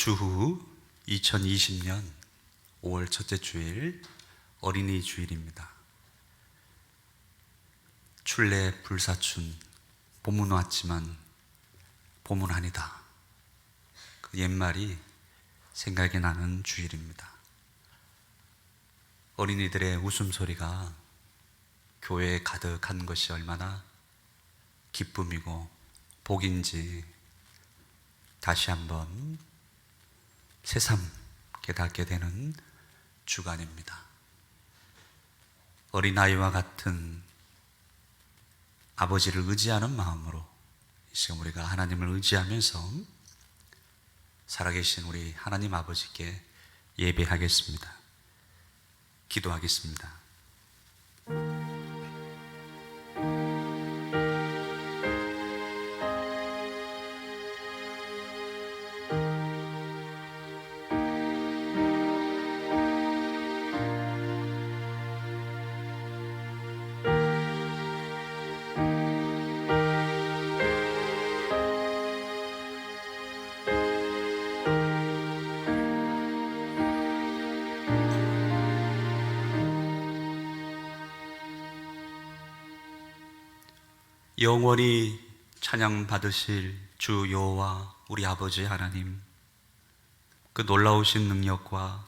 주후 2020년 5월 첫째 주일 어린이 주일입니다. 출래 불사춘 봄은 왔지만 봄은 아니다. 그 옛말이 생각이 나는 주일입니다. 어린이들의 웃음소리가 교회에 가득한 것이 얼마나 기쁨이고 복인지 다시 한번 새삼 깨닫게 되는 주간입니다. 어린아이와 같은 아버지를 의지하는 마음으로 이 시간 우리가 하나님을 의지하면서 살아계신 우리 하나님 아버지께 예배하겠습니다. 기도하겠습니다. 영원히 찬양 받으실 주 여호와 우리 아버지 하나님, 그 놀라우신 능력과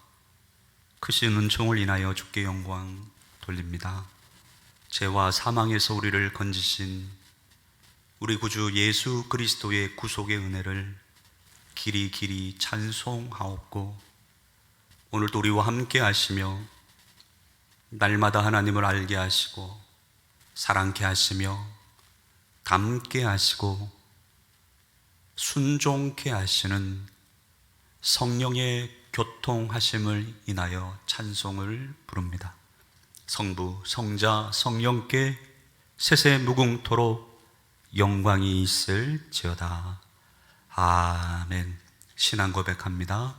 크신 은총을 인하여 주께 영광 돌립니다. 죄와 사망에서 우리를 건지신 우리 구주 예수 그리스도의 구속의 은혜를 길이 길이 찬송하옵고, 오늘도 우리와 함께 하시며 날마다 하나님을 알게 하시고 사랑케 하시며 닮게 하시고 순종케 하시는 성령의 교통하심을 인하여 찬송을 부릅니다. 성부, 성자, 성령께 세세 무궁토록 영광이 있을지어다. 아멘. 신앙 고백합니다.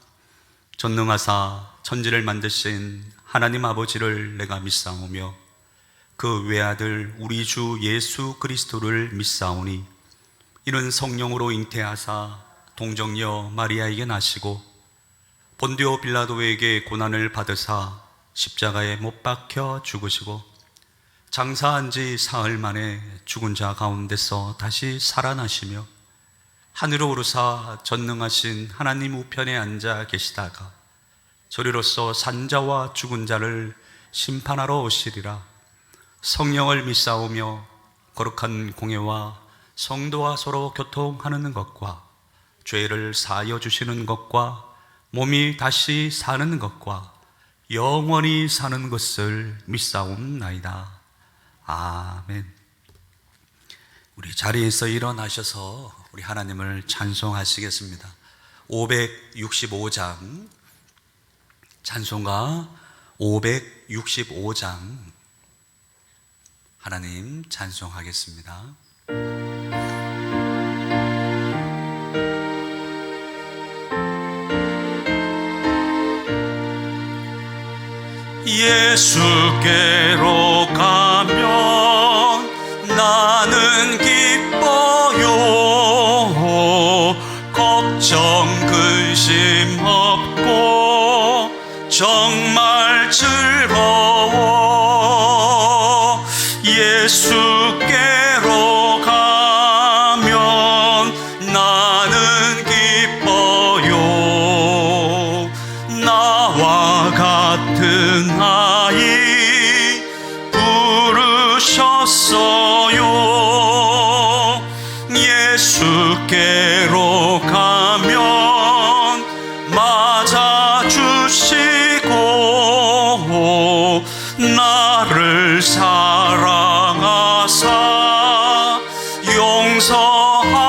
전능하사 천지를 만드신 하나님 아버지를 내가 믿사오며 그 외아들 우리 주 예수 그리스도를 믿사오니, 이는 성령으로 잉태하사 동정녀 마리아에게 나시고 본디오 빌라도에게 고난을 받으사 십자가에 못 박혀 죽으시고 장사한 지 사흘 만에 죽은 자 가운데서 다시 살아나시며 하늘로 오르사 전능하신 하나님 우편에 앉아 계시다가 저리로서 산자와 죽은 자를 심판하러 오시리라. 성령을 믿사오며 거룩한 공예와 성도와 서로 교통하는 것과 죄를 사하여 주시는 것과 몸이 다시 사는 것과 영원히 사는 것을 믿사옵나이다. 아멘. 우리 자리에서 일어나셔서 우리 하나님을 찬송하시겠습니다. 565장 찬송가 565장 하나님 찬송하겠습니다. 예수께로 가면 나는 기뻐요. 걱정 근심 없고 정말 즐거워. 예수께로 가면 나는 기뻐요. 나와 같은 아이 부르셨어요. 예수께로 가면 맞아주시고 나를 사랑하사 용서하셔요.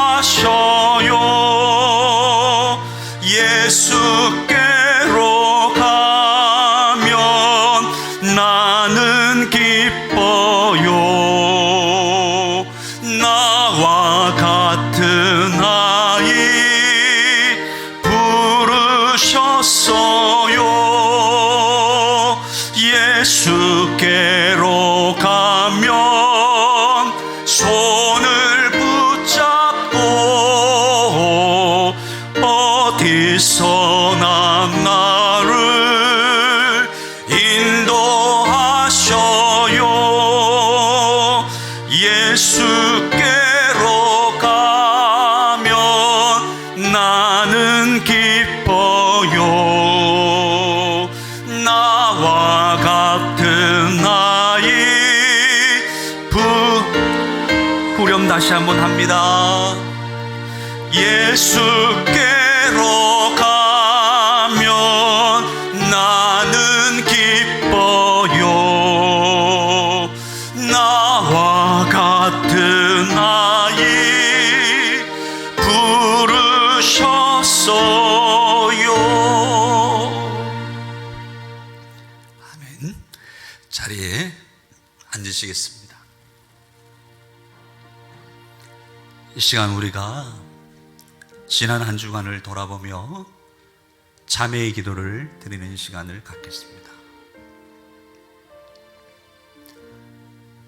예수께로 가면 나는 기뻐요. 나와 같은 아이 부르셨어요. 예수께로 가면 손을 붙잡고 어디서 예수께로 가면 나는 기뻐요. 나와 같은 아이 부르셨어요. 아멘. 자리에 앉으시겠습니다. 이 시간 우리가 지난 한 주간을 돌아보며 자매의 기도를 드리는 시간을 갖겠습니다.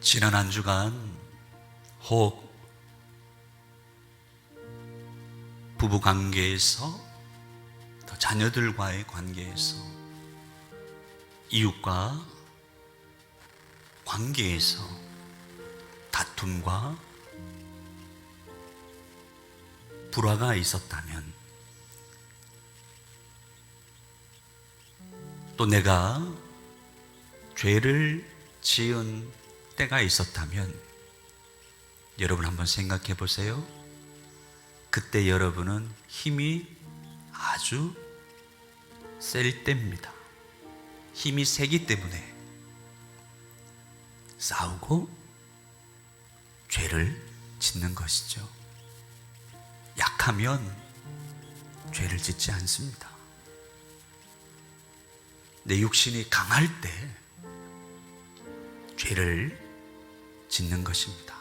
지난 한 주간 혹 부부 관계에서, 또 자녀들과의 관계에서, 이웃과 관계에서 다툼과 불화가 있었다면, 또 내가 죄를 지은 때가 있었다면, 여러분 한번 생각해 보세요. 그때 여러분은 힘이 아주 셀 때입니다. 힘이 세기 때문에 싸우고 죄를 짓는 것이죠. 약하면 죄를 짓지 않습니다. 내 육신이 강할 때 죄를 짓는 것입니다.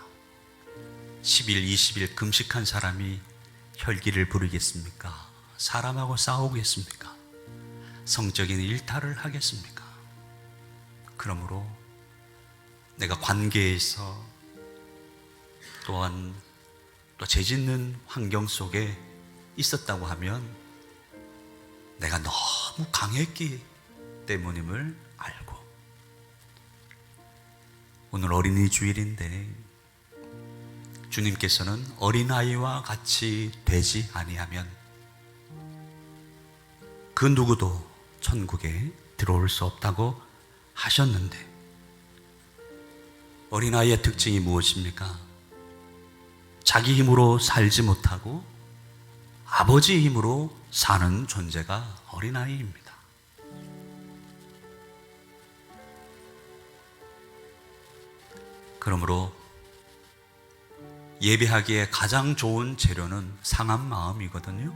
10일, 20일 금식한 사람이 혈기를 부리겠습니까? 사람하고 싸우겠습니까? 성적인 일탈을 하겠습니까? 그러므로 내가 관계에서 또한 또 죄짓는 환경 속에 있었다고 하면 내가 너무 강했기 때문임을 알고, 오늘 어린이 주일인데 주님께서는 어린아이와 같이 되지 아니하면 그 누구도 천국에 들어올 수 없다고 하셨는데, 어린아이의 특징이 무엇입니까? 자기 힘으로 살지 못하고 아버지 힘으로 사는 존재가 어린아이입니다. 그러므로 예배하기에 가장 좋은 재료는 상한 마음이거든요.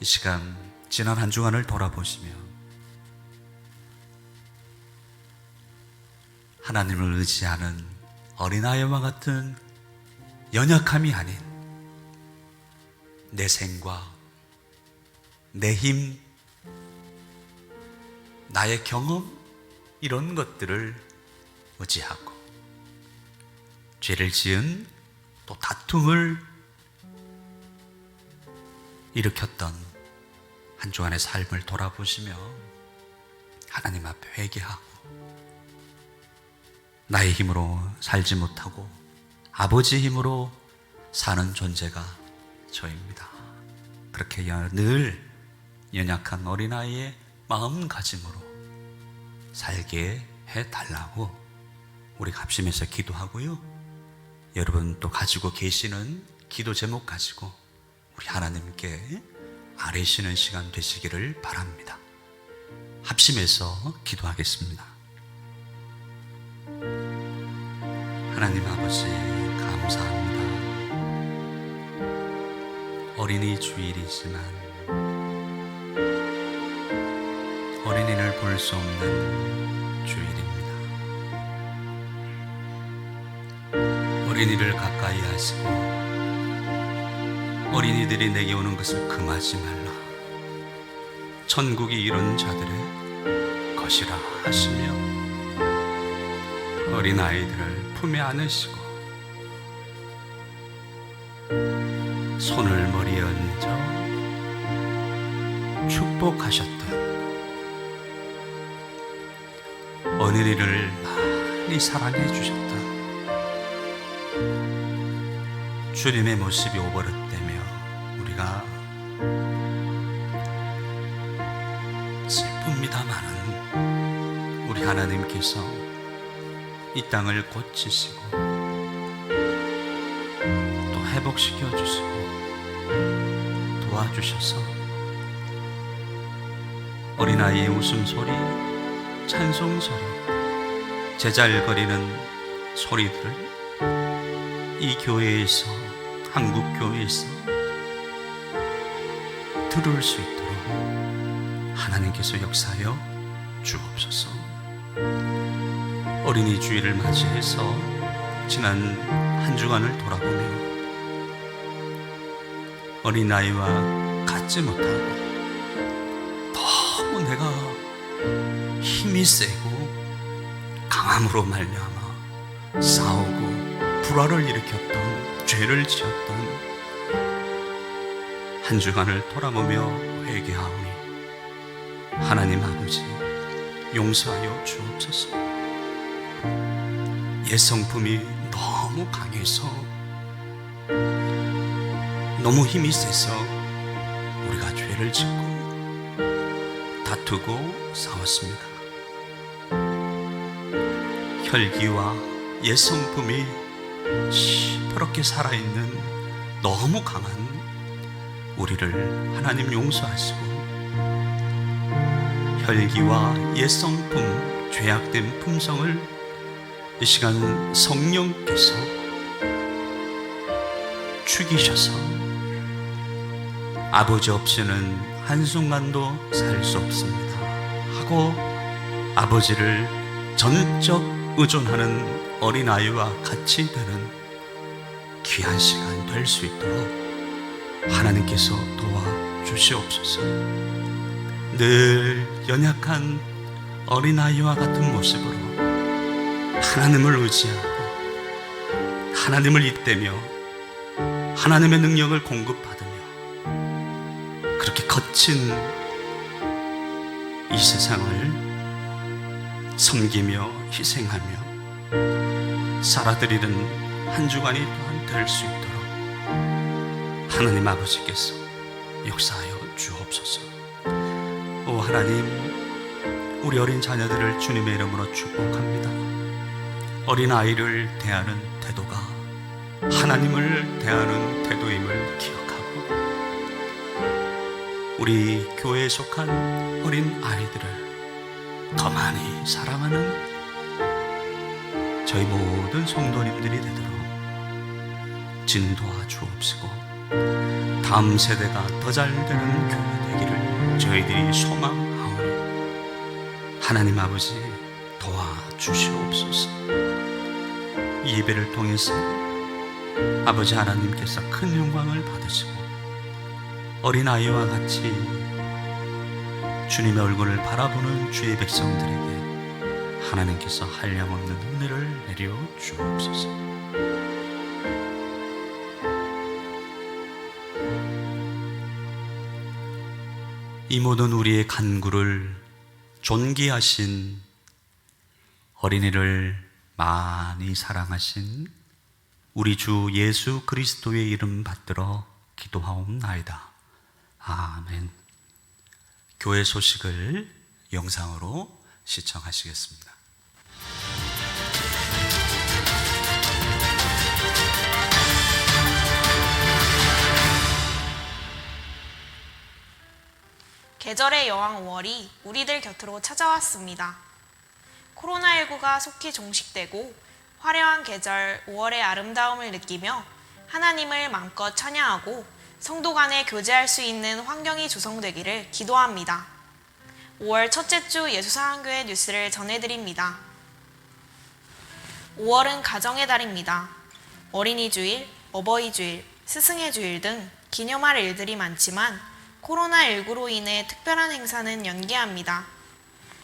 이 시간 지난 한 주간을 돌아보시며 하나님을 의지하는 어린아이와 같은 연약함이 아닌 내 생과 내 힘, 나의 경험, 이런 것들을 의지하고 죄를 지은, 또 다툼을 일으켰던 한 주간의 삶을 돌아보시며 하나님 앞에 회개하고, 나의 힘으로 살지 못하고 아버지 힘으로 사는 존재가 저입니다. 그렇게 늘 연약한 어린아이의 마음가짐으로 살게 해달라고 우리 합심해서 기도하고요. 여러분 또 가지고 계시는 기도 제목 가지고 우리 하나님께 아뢰시는 시간 되시기를 바랍니다. 합심해서 기도하겠습니다. 하나님 아버지, 감사합니다. 어린이 주일이지만 어린이를 볼 수 없는 주일입니다. 어린이를 가까이 하시고 어린이들이 내게 오는 것을 금하지 말라. 천국이 이런 자들의 것이라 하시며 어린아이들을 품에 안으시고 손을 머리에 얹어 축복하셨던 어린이를 많이 사랑해 주셨던 주님의 모습이 오버릇되며 우리가 슬픕니다마는 우리 하나님께서 이 땅을 고치시고 또 회복시켜 주시고 도와주셔서 어린아이의 웃음소리, 찬송소리, 제잘거리는 소리들을 이 교회에서, 한국교회에서 들을 수 있도록 하나님께서 역사하여 주옵소서. 어린이 주일을 맞이해서 지난 한 주간을 돌아보며 어린아이와 같지 못하고 너무 내가 힘이 세고 강함으로 말미암아 싸우고 불화를 일으켰던, 죄를 지었던 한 주간을 돌아보며 회개하오니 하나님 아버지 용서하여 주옵소서. 옛 성품이 너무 강해서, 너무 힘이 세서 우리가 죄를 짓고 다투고 싸웠습니다. 혈기와 옛 성품이 시퍼렇게 살아있는 너무 강한 우리를 하나님 용서하시고, 혈기와 옛 성품, 죄악된 품성을 이 시간 성령께서 죽이셔서 아버지 없이는 한순간도 살 수 없습니다 하고 아버지를 전적 의존하는 어린아이와 같이 되는 귀한 시간 될 수 있도록 하나님께서 도와주시옵소서. 늘 연약한 어린아이와 같은 모습으로 하나님을 의지하고 하나님을 잇대며 하나님의 능력을 공급받으며 그렇게 거친 이 세상을 섬기며 희생하며 살아드리는 한 주간이 또한 될 수 있도록 하나님 아버지께서 역사하여 주옵소서. 오 하나님, 우리 어린 자녀들을 주님의 이름으로 축복합니다. 어린아이를 대하는 태도가 하나님을 대하는 태도임을 기억하고 우리 교회에 속한 어린 아이들을 더 많이 사랑하는 저희 모든 성도님들이 되도록 진도와 주옵시고 다음 세대가 더 잘 되는 교회 되기를 저희들이 소망하오니 하나님 아버지 도와주시옵소서. 이 예배를 통해서 아버지 하나님께서 큰 영광을 받으시고 어린아이와 같이 주님의 얼굴을 바라보는 주의 백성들에게 하나님께서 한량없는 은혜를 내려 주옵소서. 이 모든 우리의 간구를 존귀하신 어린이를 많이 사랑하신 우리 주 예수 그리스도의 이름 받들어 기도하옵나이다. 아멘. 교회 소식을 영상으로 시청하시겠습니다. 계절의 여왕 5월이 우리들 곁으로 찾아왔습니다. 코로나19가 속히 종식되고 화려한 계절 5월의 아름다움을 느끼며 하나님을 마음껏 찬양하고 성도 간에 교제할 수 있는 환경이 조성되기를 기도합니다. 5월 첫째 주 예수사랑교회 뉴스를 전해드립니다. 5월은 가정의 달입니다. 어린이 주일, 어버이 주일, 스승의 주일 등 기념할 일들이 많지만 코로나19로 인해 특별한 행사는 연기합니다.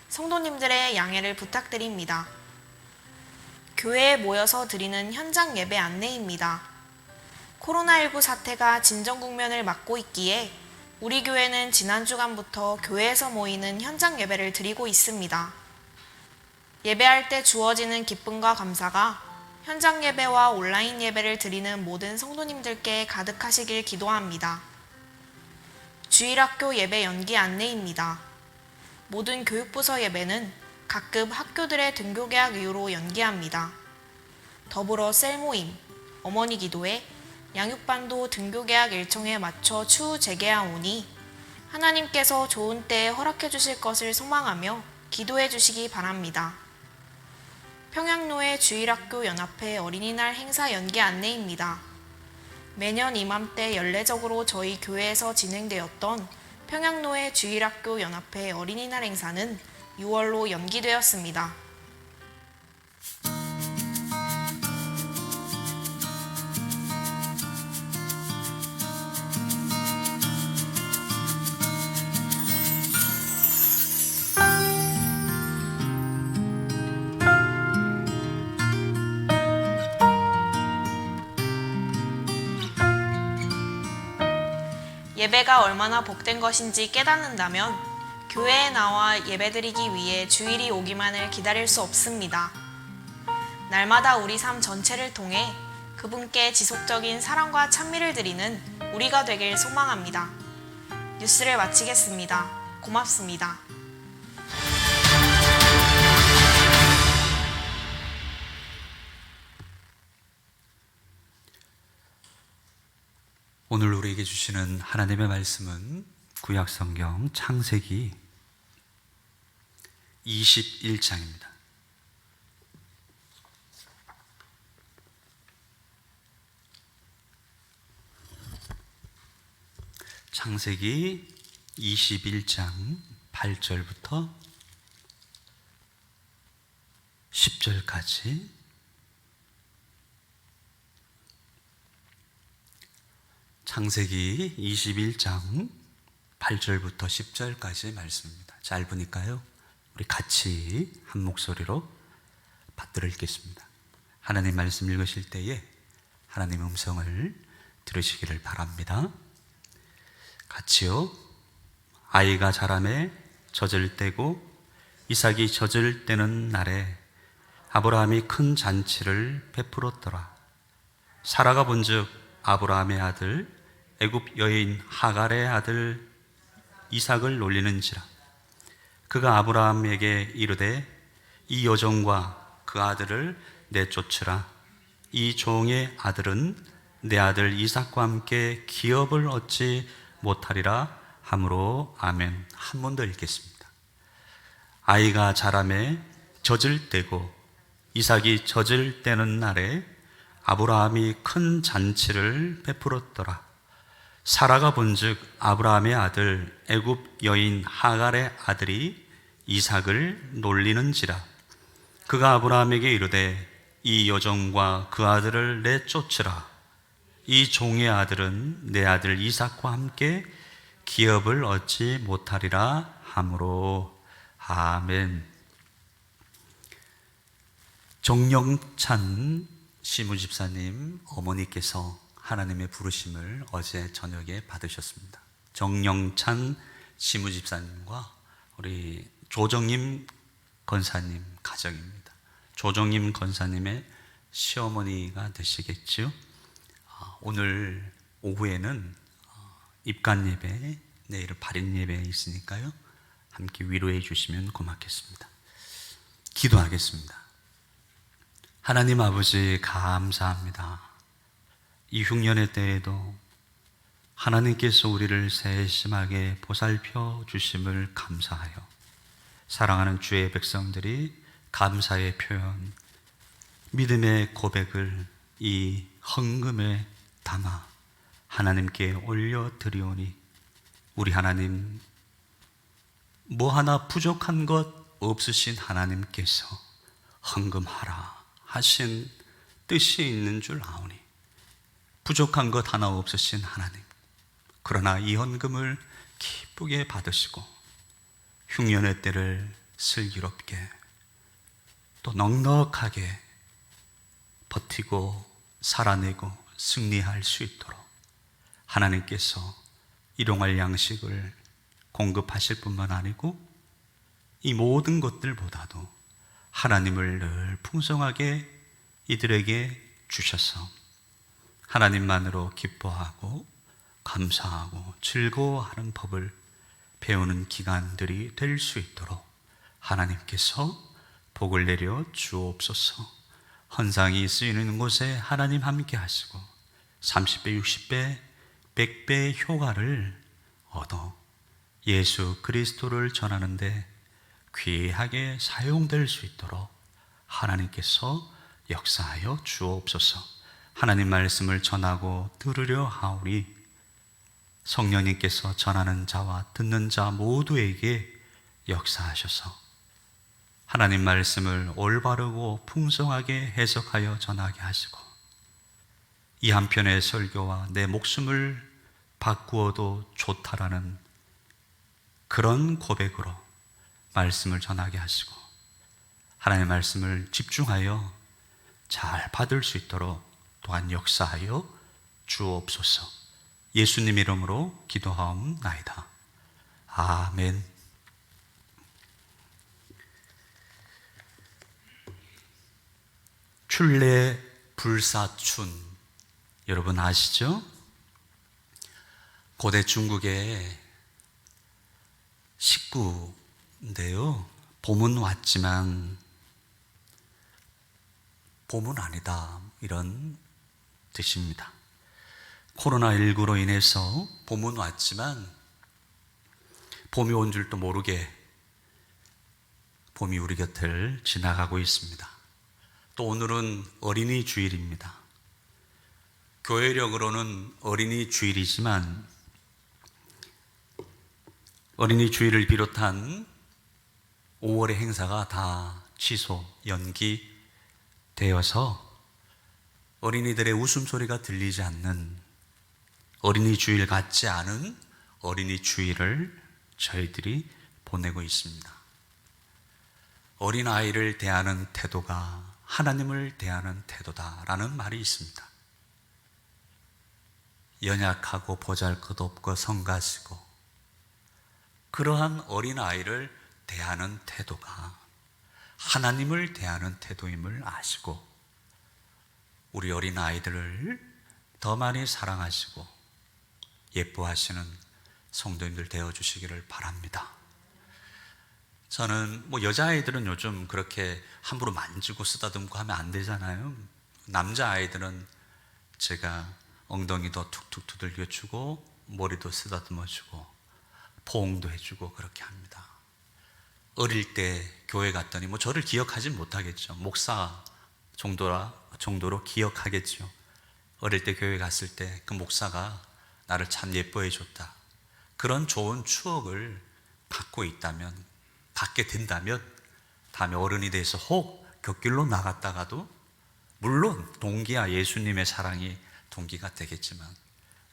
성도님들의 양해를 부탁드립니다. 교회에 모여서 드리는 현장 예배 안내입니다. 코로나19 사태가 진정 국면을 맞고 있기에 우리 교회는 지난 주간부터 교회에서 모이는 현장 예배를 드리고 있습니다. 예배할 때 주어지는 기쁨과 감사가 현장 예배와 온라인 예배를 드리는 모든 성도님들께 가득하시길 기도합니다. 주일학교 예배 연기 안내입니다. 모든 교육부서 예배는 각급 학교들의 등교개학 이유로 연기합니다. 더불어 셀 모임, 어머니 기도회, 양육반도 등교계약 일정에 맞춰 추후 재개하오니 하나님께서 좋은 때에 허락해 주실 것을 소망하며 기도해 주시기 바랍니다. 평양로의 주일학교 연합회 어린이날 행사 연계 안내입니다. 매년 이맘때 연례적으로 저희 교회에서 진행되었던 평양로의 주일학교 연합회 어린이날 행사는 6월로 연기되었습니다. 예배가 얼마나 복된 것인지 깨닫는다면 교회에 나와 예배드리기 위해 주일이 오기만을 기다릴 수 없습니다. 날마다 우리 삶 전체를 통해 그분께 지속적인 사랑과 찬미를 드리는 우리가 되길 소망합니다. 뉴스를 마치겠습니다. 고맙습니다. 오늘 우리에게 주시는 하나님의 말씀은 구약성경 창세기 21장입니다. 창세기 21장 8절부터 10절까지 창세기 21장 8절부터 10절까지 말씀입니다. 짧으니까요, 우리 같이 한 목소리로 받들어 읽겠습니다. 하나님 말씀 읽으실 때에 하나님의 음성을 들으시기를 바랍니다. 같이요. 아이가 자라매 젖을 떼고 이삭이 젖을 떼는 날에 아브라함이 큰 잔치를 베풀었더라. 사라가 본즉 아브라함의 아들 애굽 여인 하갈의 아들 이삭을 놀리는지라. 그가 아브라함에게 이르되 이 여종과 그 아들을 내쫓으라. 이 종의 아들은 내 아들 이삭과 함께 기업을 얻지 못하리라 하므로. 아멘. 한 번 더 읽겠습니다. 아이가 자라매 젖을 떼고 이삭이 젖을 떼는 날에 아브라함이 큰 잔치를 베풀었더라. 사라가 본즉 아브라함의 아들 애굽 여인 하갈의 아들이 이삭을 놀리는지라. 그가 아브라함에게 이르되 이 여종과 그 아들을 내쫓으라. 이 종의 아들은 내 아들 이삭과 함께 기업을 얻지 못하리라 하므로. 아멘. 정영찬 시무집사님 어머니께서 하나님의 부르심을 어제 저녁에 받으셨습니다. 정영찬 시무집사님과 우리 조정임 건사님 가정입니다. 조정임 건사님의 시어머니가 되시겠죠. 오늘 오후에는 입간 예배, 내일 발인 예배 있으니까요, 함께 위로해 주시면 고맙겠습니다. 기도하겠습니다. 하나님 아버지, 감사합니다. 이 흉년의 때에도 하나님께서 우리를 세심하게 보살펴 주심을 감사하여 사랑하는 주의 백성들이 감사의 표현, 믿음의 고백을 이 헌금에 담아 하나님께 올려드리오니 우리 하나님, 뭐 하나 부족한 것 없으신 하나님께서 헌금하라 하신 뜻이 있는 줄 아오니 부족한 것 하나 없으신 하나님, 그러나 이 헌금을 기쁘게 받으시고 흉년의 때를 슬기롭게 또 넉넉하게 버티고 살아내고 승리할 수 있도록 하나님께서 일용할 양식을 공급하실 뿐만 아니고 이 모든 것들보다도 하나님을 늘 풍성하게 이들에게 주셔서 하나님만으로 기뻐하고 감사하고 즐거워하는 법을 배우는 기간들이 될 수 있도록 하나님께서 복을 내려 주옵소서. 헌상이 쓰이는 곳에 하나님 함께 하시고 30배, 60배, 100배의 효과를 얻어 예수 그리스도를 전하는데 귀하게 사용될 수 있도록 하나님께서 역사하여 주옵소서. 하나님 말씀을 전하고 들으려 하오리. 성령님께서 전하는 자와 듣는 자 모두에게 역사하셔서 하나님 말씀을 올바르고 풍성하게 해석하여 전하게 하시고 이 한편의 설교와 내 목숨을 바꾸어도 좋다라는 그런 고백으로 말씀을 전하게 하시고 하나님의 말씀을 집중하여 잘 받을 수 있도록 또한 역사하여 주옵소서. 예수님 이름으로 기도하옵나이다. 아멘. 출래 불사춘 여러분 아시죠? 고대 중국의 식구인데요. 봄은 왔지만 봄은 아니다 이런 뜻입니다. 코로나19로 인해서 봄은 왔지만 봄이 온 줄도 모르게 봄이 우리 곁을 지나가고 있습니다. 또 오늘은 어린이 주일입니다. 교회력으로는 어린이 주일이지만 어린이 주일을 비롯한 5월의 행사가 다 취소, 연기되어서 어린이들의 웃음소리가 들리지 않는 어린이 주일 같지 않은 어린이 주일을 저희들이 보내고 있습니다. 어린아이를 대하는 태도가 하나님을 대하는 태도다라는 말이 있습니다. 연약하고 보잘것없고 성가시고 그러한 어린아이를 대하는 태도가 하나님을 대하는 태도임을 아시고 우리 어린아이들을 더 많이 사랑하시고 예뻐하시는 성도님들 되어주시기를 바랍니다. 저는 여자아이들은 요즘 그렇게 함부로 만지고 쓰다듬고 하면 안 되잖아요. 남자아이들은 제가 엉덩이도 툭툭 두들겨주고 머리도 쓰다듬어주고 포옹도 해주고 그렇게 합니다. 어릴 때 교회 갔더니 저를 기억하진 못하겠죠. 목사 정도로 기억하겠죠. 어릴 때 교회 갔을 때 그 목사가 나를 참 예뻐해 줬다. 그런 좋은 추억을 갖게 된다면 다음에 어른이 돼서 혹 곁길로 나갔다가도 물론 동기야 예수님의 사랑이 동기가 되겠지만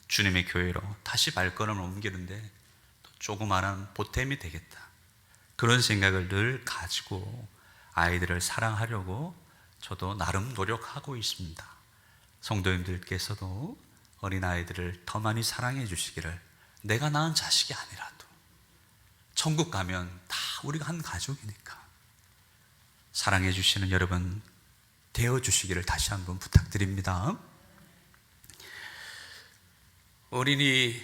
주님의 교회로 다시 발걸음을 옮기는데 또 조그마한 보탬이 되겠다. 그런 생각을 늘 가지고 아이들을 사랑하려고 저도 나름 노력하고 있습니다. 성도님들께서도 어린아이들을 더 많이 사랑해 주시기를, 내가 낳은 자식이 아니라도 천국 가면 다 우리가 한 가족이니까 사랑해 주시는 여러분 되어 주시기를 다시 한번 부탁드립니다. 어린이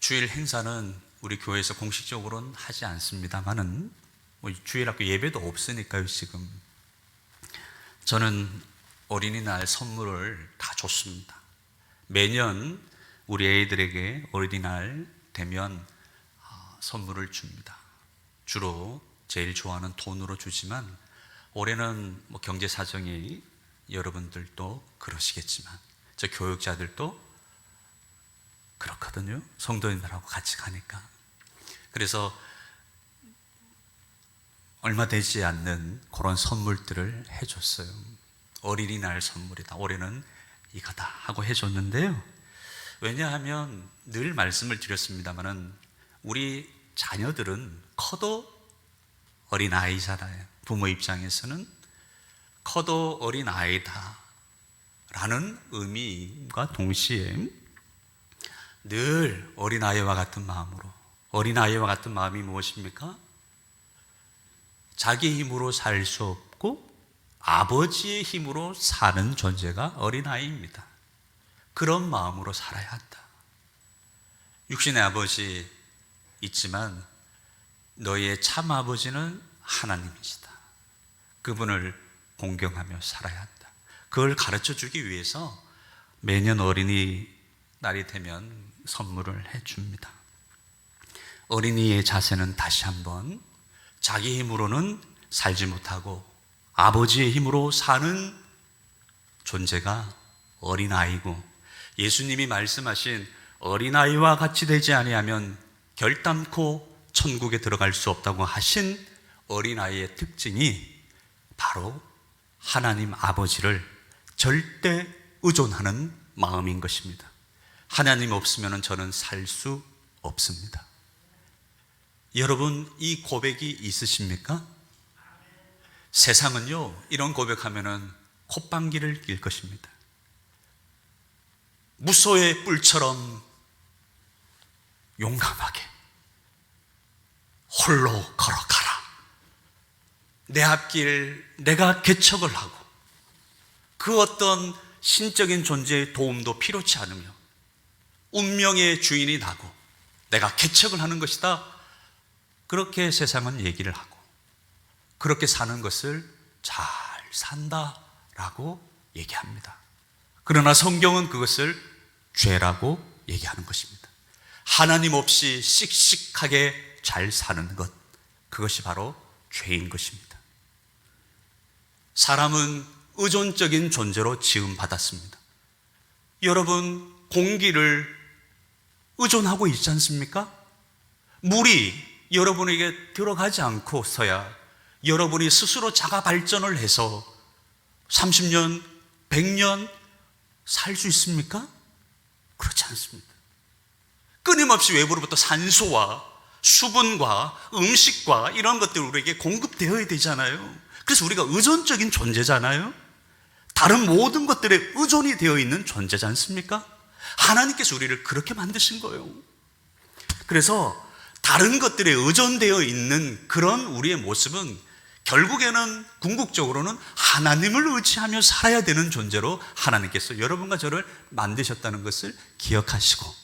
주일 행사는 우리 교회에서 공식적으로는 하지 않습니다만은 주일학교 예배도 없으니까요. 지금 저는 어린이날 선물을 다 줬습니다. 매년 우리 애들에게 어린이날 되면 선물을 줍니다. 주로 제일 좋아하는 돈으로 주지만 올해는 경제 사정이 여러분들도 그러시겠지만 저 교육자들도 그렇거든요. 성도님들하고 같이 가니까. 그래서 얼마 되지 않는 그런 선물들을 해줬어요. 어린이날 선물이다, 올해는 이거다 하고 해줬는데요. 왜냐하면 늘 말씀을 드렸습니다마는 우리 자녀들은 커도 어린아이잖아요. 부모 입장에서는 커도 어린아이다 라는 의미와 동시에 늘 어린아이와 같은 마음으로, 어린아이와 같은 마음이 무엇입니까? 자기 힘으로 살 수 없고 아버지의 힘으로 사는 존재가 어린아이입니다. 그런 마음으로 살아야 한다. 육신의 아버지 있지만 너희의 참 아버지는 하나님이시다. 그분을 공경하며 살아야 한다. 그걸 가르쳐 주기 위해서 매년 어린이날이 되면 선물을 해줍니다. 어린이의 자세는 다시 한번 자기 힘으로는 살지 못하고 아버지의 힘으로 사는 존재가 어린아이고, 예수님이 말씀하신 어린아이와 같이 되지 아니하면 결단코 천국에 들어갈 수 없다고 하신 어린아이의 특징이 바로 하나님 아버지를 절대 의존하는 마음인 것입니다. 하나님 없으면 저는 살 수 없습니다. 여러분, 이 고백이 있으십니까? 세상은요, 이런 고백하면은 콧방귀를 낄 것입니다. 무소의 뿔처럼 용감하게 홀로 걸어가라. 내 앞길 내가 개척을 하고 그 어떤 신적인 존재의 도움도 필요치 않으며 운명의 주인이 나고 내가 개척을 하는 것이다. 그렇게 세상은 얘기를 하고 그렇게 사는 것을 잘 산다라고 얘기합니다. 그러나 성경은 그것을 죄라고 얘기하는 것입니다. 하나님 없이 씩씩하게 잘 사는 것, 그것이 바로 죄인 것입니다. 사람은 의존적인 존재로 지음받았습니다. 여러분, 공기를 의존하고 있지 않습니까? 물이 여러분에게 들어가지 않고서야 여러분이 스스로 자가 발전을 해서 30년, 100년 살 수 있습니까? 그렇지 않습니다. 끊임없이 외부로부터 산소와 수분과 음식과 이런 것들이 우리에게 공급되어야 되잖아요. 그래서 우리가 의존적인 존재잖아요. 다른 모든 것들에 의존이 되어 있는 존재지 않습니까? 하나님께서 우리를 그렇게 만드신 거예요. 그래서 다른 것들에 의존되어 있는 그런 우리의 모습은 결국에는 궁극적으로는 하나님을 의지하며 살아야 되는 존재로 하나님께서 여러분과 저를 만드셨다는 것을 기억하시고,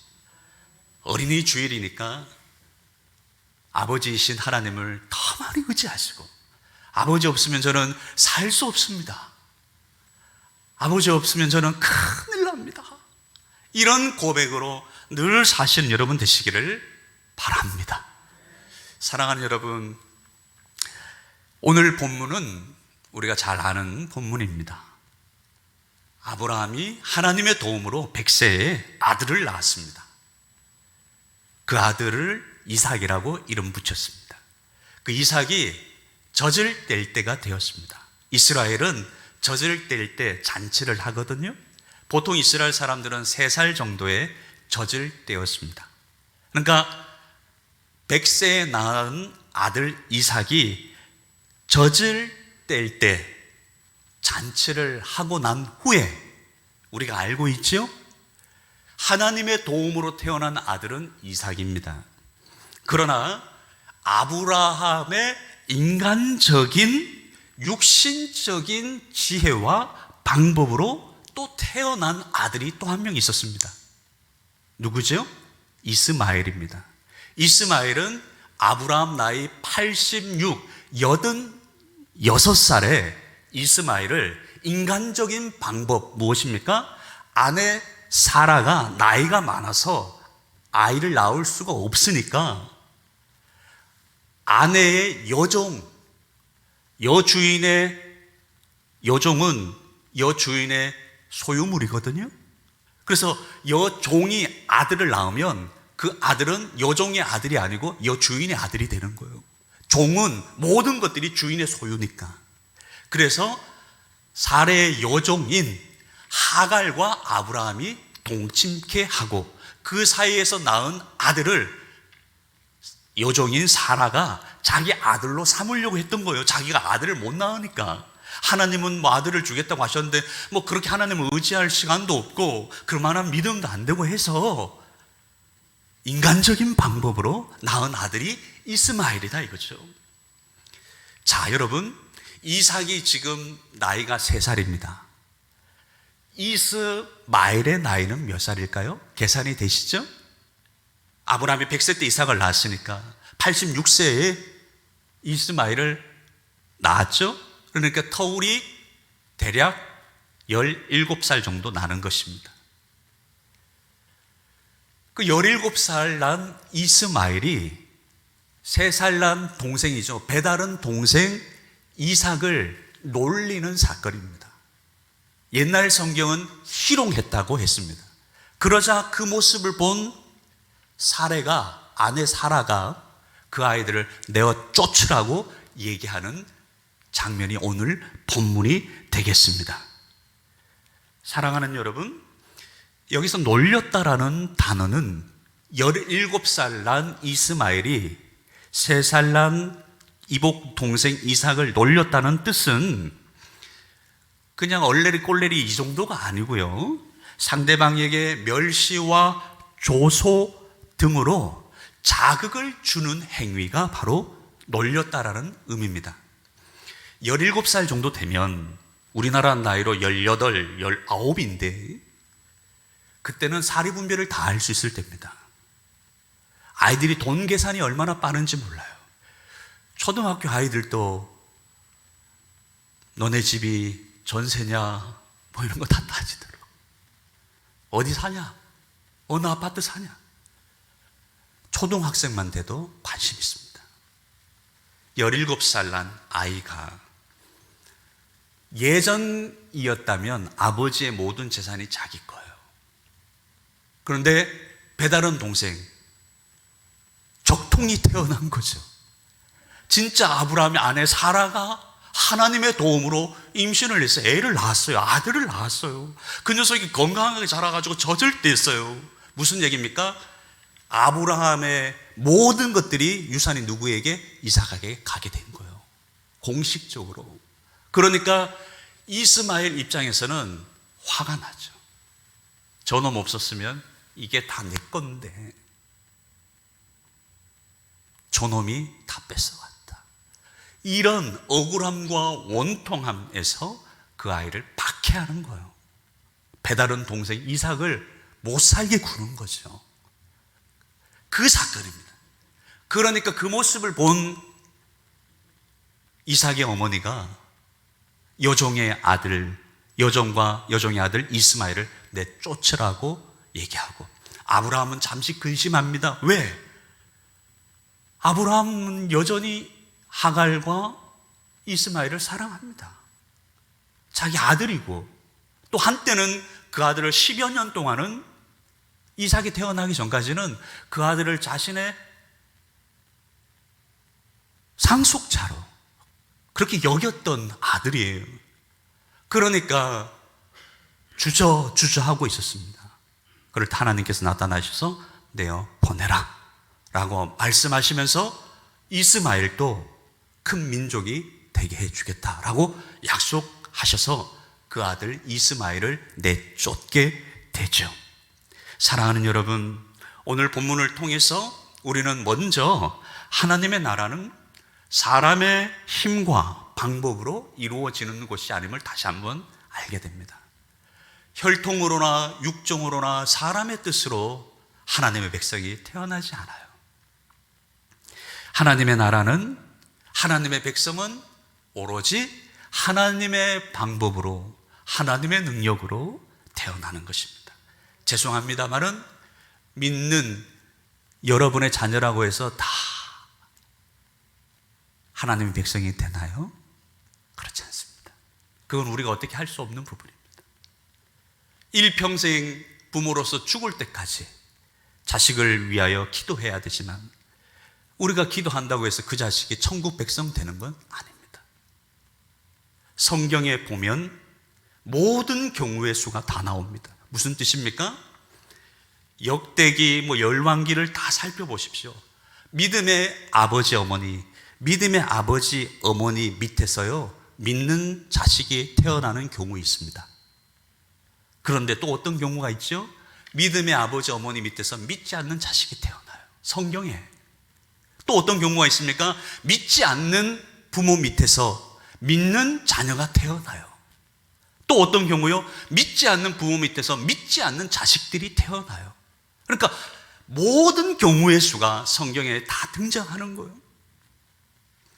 어린이 주일이니까 아버지이신 하나님을 더 많이 의지하시고, 아버지 없으면 저는 살 수 없습니다. 아버지 없으면 저는 큰일 납니다. 이런 고백으로 늘 사시는 여러분 되시기를 바랍니다. 사랑하는 여러분, 오늘 본문은 우리가 잘 아는 본문입니다. 아브라함이 하나님의 도움으로 100세에 아들을 낳았습니다. 그 아들을 이삭이라고 이름 붙였습니다. 그 이삭이 젖을 뗄 때가 되었습니다. 이스라엘은 젖을 뗄 때 잔치를 하거든요. 보통 이스라엘 사람들은 3살 정도에 젖을 떼었습니다. 그러니까 100세에 낳은 아들 이삭이 젖을 뗄 때 잔치를 하고 난 후에 우리가 알고 있죠? 하나님의 도움으로 태어난 아들은 이삭입니다. 그러나 아브라함의 인간적인 육신적인 지혜와 방법으로 또 태어난 아들이 또 한 명 있었습니다. 누구죠? 이스마엘입니다. 이스마엘은 아브라함 나이 86살에 이스마엘을 인간적인 방법 무엇입니까? 아내 사라가 나이가 많아서 아이를 낳을 수가 없으니까 아내의 여종은 여주인의 소유물이거든요. 그래서 여종이 아들을 낳으면 그 아들은 여종의 아들이 아니고 여주인의 아들이 되는 거예요. 종은 모든 것들이 주인의 소유니까. 그래서 사레의 여종인 하갈과 아브라함이 동침케 하고 그 사이에서 낳은 아들을 여종인 사라가 자기 아들로 삼으려고 했던 거예요. 자기가 아들을 못 낳으니까. 하나님은 뭐 아들을 주겠다고 하셨는데 뭐 그렇게 하나님을 의지할 시간도 없고 그만한 믿음도 안 되고 해서 인간적인 방법으로 낳은 아들이 이스마엘이다 이거죠. 자, 여러분, 이삭이 지금 나이가 3살입니다. 이스마엘의 나이는 몇 살일까요? 계산이 되시죠? 아브라함이 100세 때 이삭을 낳았으니까 86세에 이스마엘을 낳았죠? 그러니까 터울이 대략 17살 정도 나는 것입니다. 그 17살 난 이스마엘이 3살 난 동생이죠. 배다른 동생 이삭을 놀리는 사건입니다. 옛날 성경은 희롱했다고 했습니다. 그러자 그 모습을 본 사레가, 아내 사라가 그 아이들을 내어 쫓으라고 얘기하는 장면이 오늘 본문이 되겠습니다. 사랑하는 여러분, 여기서 놀렸다라는 단어는 17살 난 이스마엘이 3살 난 이복 동생 이삭을 놀렸다는 뜻은 그냥 얼레리 꼴레리 이 정도가 아니고요. 상대방에게 멸시와 조소 등으로 자극을 주는 행위가 바로 놀렸다라는 의미입니다. 17살 정도 되면 우리나라 나이로 18, 19인데 그때는 사리분별을 다 할 수 있을 때입니다. 아이들이 돈 계산이 얼마나 빠른지 몰라요. 초등학교 아이들도 너네 집이 전세냐 뭐 이런 거 다 따지더라고. 어디 사냐? 어느 아파트 사냐? 초등학생만 돼도 관심 있습니다. 17살 난 아이가 예전이었다면 아버지의 모든 재산이 자기 거예요. 그런데 배다른 동생 적통이 태어난 거죠. 진짜 아브라함의 아내 사라가 하나님의 도움으로 임신을 해서 애를 낳았어요. 아들을 낳았어요. 그 녀석이 건강하게 자라가지고 젖을 뗐어요. 무슨 얘기입니까? 아브라함의 모든 것들이 유산이 누구에게? 이삭에게 가게 된 거예요. 공식적으로. 그러니까 이스마엘 입장에서는 화가 나죠. 저놈 없었으면 이게 다 내 건데 저놈이 다 뺏어갔다. 이런 억울함과 원통함에서 그 아이를 박해하는 거예요. 배다른 동생 이삭을 못 살게 구는 거죠. 그 사건입니다. 그러니까 그 모습을 본 이삭의 어머니가 여종의 아들, 여종과 여종의 아들 이스마엘을 내쫓으라고 얘기하고, 아브라함은 잠시 근심합니다. 왜? 아브라함은 여전히 하갈과 이스마엘을 사랑합니다. 자기 아들이고, 또 한때는 그 아들을 10여 년 동안은 이삭이 태어나기 전까지는 그 아들을 자신의 상속자로 그렇게 여겼던 아들이에요. 그러니까 주저하고 있었습니다. 그를 하나님께서 나타나셔서 내어 보내라 라고 말씀하시면서 이스마엘도 큰 민족이 되게 해주겠다라고 약속하셔서 그 아들 이스마엘을 내쫓게 되죠. 사랑하는 여러분, 오늘 본문을 통해서 우리는 먼저 하나님의 나라는 사람의 힘과 방법으로 이루어지는 것이 아님을 다시 한번 알게 됩니다. 혈통으로나 육정으로나 사람의 뜻으로 하나님의 백성이 태어나지 않아요. 하나님의 나라는, 하나님의 백성은 오로지 하나님의 방법으로, 하나님의 능력으로 태어나는 것입니다. 죄송합니다만은 믿는 여러분의 자녀라고 해서 다 하나님의 백성이 되나요? 그렇지 않습니다. 그건 우리가 어떻게 할 수 없는 부분입니다. 일평생 부모로서 죽을 때까지 자식을 위하여 기도해야 되지만 우리가 기도한다고 해서 그 자식이 천국 백성 되는 건 아닙니다. 성경에 보면 모든 경우의 수가 다 나옵니다. 무슨 뜻입니까? 역대기, 열왕기를 다 살펴보십시오. 믿음의 아버지 어머니, 믿음의 아버지 어머니 밑에서요, 믿는 자식이 태어나는 경우 있습니다. 그런데 또 어떤 경우가 있죠? 믿음의 아버지 어머니 밑에서 믿지 않는 자식이 태어나요. 성경에. 또 어떤 경우가 있습니까? 믿지 않는 부모 밑에서 믿는 자녀가 태어나요. 또 어떤 경우요? 믿지 않는 부모 밑에서 믿지 않는 자식들이 태어나요. 그러니까 모든 경우의 수가 성경에 다 등장하는 거예요.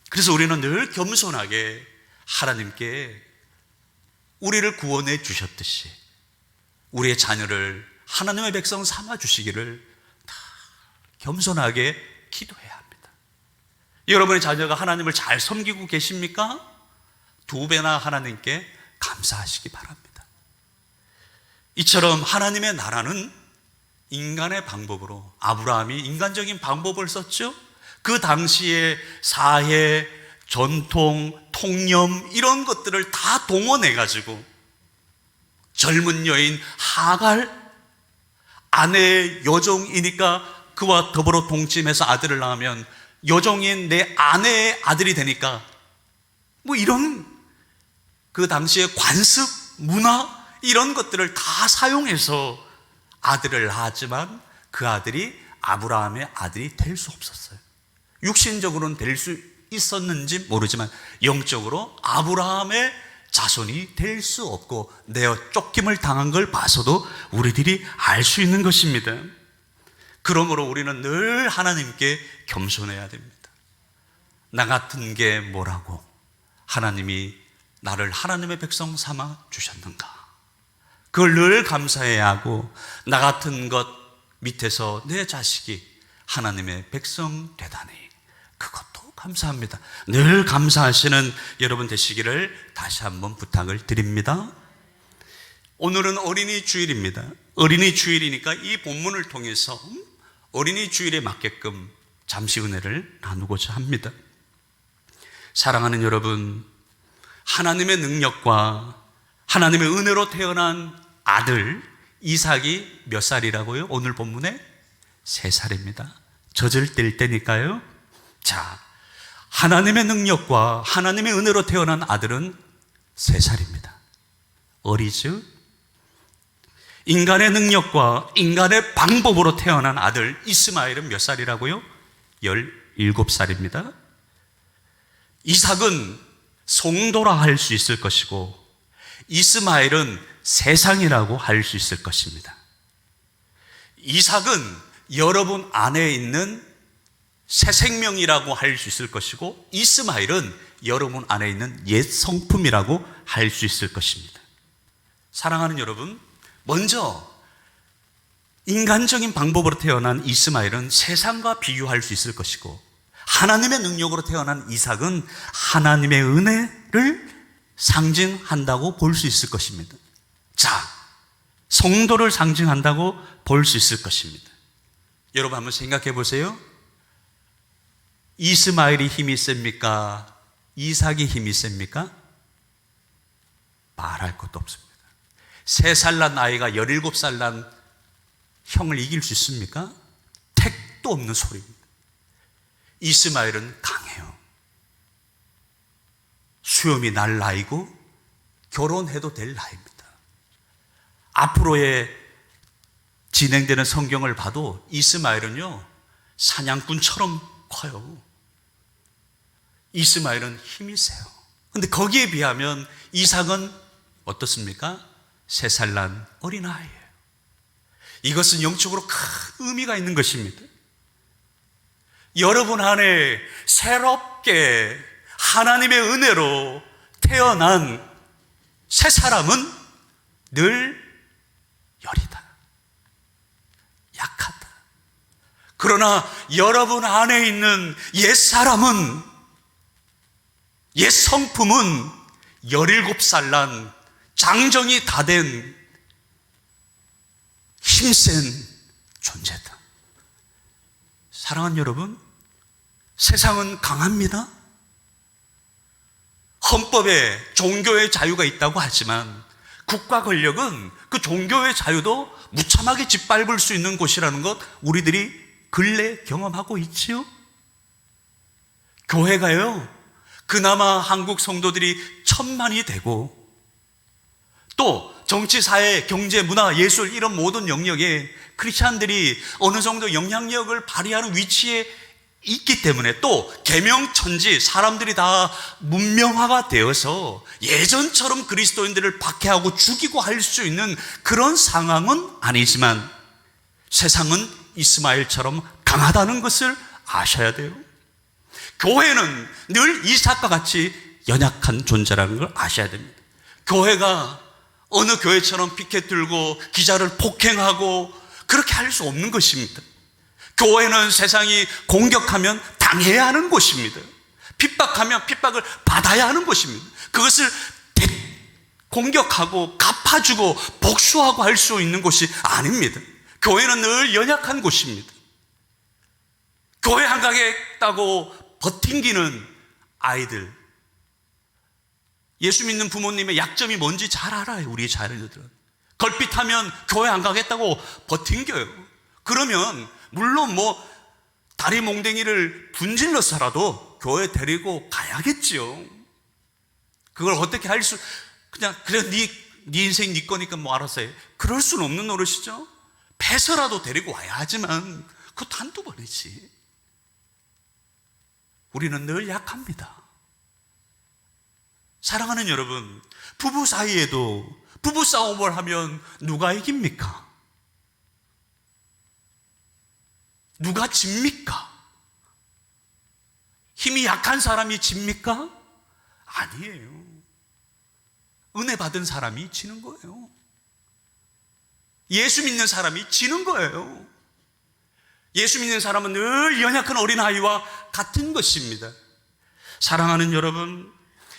그래서 우리는 늘 겸손하게 하나님께 우리를 구원해 주셨듯이 우리의 자녀를 하나님의 백성 삼아 주시기를 겸손하게 기도해야 합니다. 여러분의 자녀가 하나님을 잘 섬기고 계십니까? 2배나 하나님께 감사하시기 바랍니다. 이처럼 하나님의 나라는 인간의 방법으로, 아브라함이 인간적인 방법을 썼죠. 그 당시에 사회, 전통, 통념 이런 것들을 다 동원해가지고 젊은 여인 하갈, 아내의 여종이니까 그와 더불어 동침해서 아들을 낳으면 여종인 내 아내의 아들이 되니까 뭐 이런 그 당시의 관습, 문화 이런 것들을 다 사용해서 아들을 낳았지만 그 아들이 아브라함의 아들이 될 수 없었어요. 육신적으로는 될 수 있었는지 모르지만 영적으로 아브라함의 자손이 될 수 없고 내어 쫓김을 당한 걸 봐서도 우리들이 알 수 있는 것입니다. 그러므로 우리는 늘 하나님께 겸손해야 됩니다. 나 같은 게 뭐라고 하나님이 나를 하나님의 백성 삼아 주셨는가, 그걸 늘 감사해야 하고, 나 같은 것 밑에서 내 자식이 하나님의 백성 되다니 그것도 감사합니다. 늘 감사하시는 여러분 되시기를 다시 한번 부탁을 드립니다. 오늘은 어린이 주일입니다. 어린이 주일이니까 이 본문을 통해서 어린이 주일에 맞게끔 잠시 은혜를 나누고자 합니다. 사랑하는 여러분, 하나님의 능력과 하나님의 은혜로 태어난 아들 이삭이 몇 살이라고요? 오늘 본문에 3살입니다. 젖을 뗄 때니까요. 자, 하나님의 능력과 하나님의 은혜로 태어난 아들은 3살입니다. 어리죠? 인간의 능력과 인간의 방법으로 태어난 아들 이스마엘은 몇 살이라고요? 17살입니다. 이삭은 송도라 할 수 있을 것이고 이스마엘은 세상이라고 할 수 있을 것입니다. 이삭은 여러분 안에 있는 새 생명이라고 할 수 있을 것이고 이스마엘은 여러분 안에 있는 옛 성품이라고 할 수 있을 것입니다. 사랑하는 여러분, 먼저 인간적인 방법으로 태어난 이스마엘은 세상과 비교할 수 있을 것이고 하나님의 능력으로 태어난 이삭은 하나님의 은혜를 상징한다고 볼 수 있을 것입니다. 자, 성도를 상징한다고 볼 수 있을 것입니다. 여러분 한번 생각해 보세요. 이스마엘이 힘이 셉니까? 이삭이 힘이 셉니까? 말할 것도 없습니다. 3살 난 아이가 17살 난 형을 이길 수 있습니까? 택도 없는 소리입니다. 이스마엘은 강해요. 수염이 날 나이고 결혼해도 될 나이입니다. 앞으로의 진행되는 성경을 봐도 이스마엘은요, 사냥꾼처럼 커요. 이스마엘은 힘이 세요. 그런데 거기에 비하면 이삭은 어떻습니까? 3살 난 어린아이예요. 이것은 영적으로 큰 의미가 있는 것입니다. 여러분 안에 새롭게 하나님의 은혜로 태어난 새 사람은 늘 여리다, 약하다. 그러나 여러분 안에 있는 옛 사람은, 옛 성품은 17살 난 장정이 다 된 힘센 존재다. 사랑하는 여러분, 세상은 강합니다. 헌법에 종교의 자유가 있다고 하지만 국가 권력은 그 종교의 자유도 무참하게 짓밟을 수 있는 곳이라는 것 우리들이 근래 경험하고 있지요. 교회가요, 그나마 한국 성도들이 1000만이 되고 또 정치, 사회, 경제, 문화, 예술 이런 모든 영역에 크리스찬들이 어느 정도 영향력을 발휘하는 위치에 있기 때문에 또 계명천지, 사람들이 다 문명화가 되어서 예전처럼 그리스도인들을 박해하고 죽이고 할 수 있는 그런 상황은 아니지만 세상은 이스마엘처럼 강하다는 것을 아셔야 돼요. 교회는 늘 이삭과 같이 연약한 존재라는 걸 아셔야 됩니다. 교회가 어느 교회처럼 피켓 들고 기자를 폭행하고 그렇게 할 수 없는 것입니다. 교회는 세상이 공격하면 당해야 하는 곳입니다. 핍박하면 핍박을 받아야 하는 곳입니다. 그것을 공격하고 갚아주고 복수하고 할 수 있는 곳이 아닙니다. 교회는 늘 연약한 곳입니다. 교회 안 가겠다고 버팅기는 아이들, 예수 믿는 부모님의 약점이 뭔지 잘 알아요. 우리 자녀들은 걸핏하면 교회 안 가겠다고 버팅겨요. 그러면 물론 다리 몽댕이를 분질러서라도 교회 데리고 가야겠지요. 그걸 어떻게 그냥 그래 네 인생 네 거니까 알아서 해. 그럴 수는 없는 노릇이죠. 패서라도 데리고 와야 하지만 그것도 한두 번이지. 우리는 늘 약합니다. 사랑하는 여러분, 부부 사이에도 부부싸움을 하면 누가 이깁니까? 누가 집니까? 힘이 약한 사람이 집니까? 아니에요. 은혜 받은 사람이 지는 거예요. 예수 믿는 사람이 지는 거예요. 예수 믿는 사람은 늘 연약한 어린아이와 같은 것입니다. 사랑하는 여러분,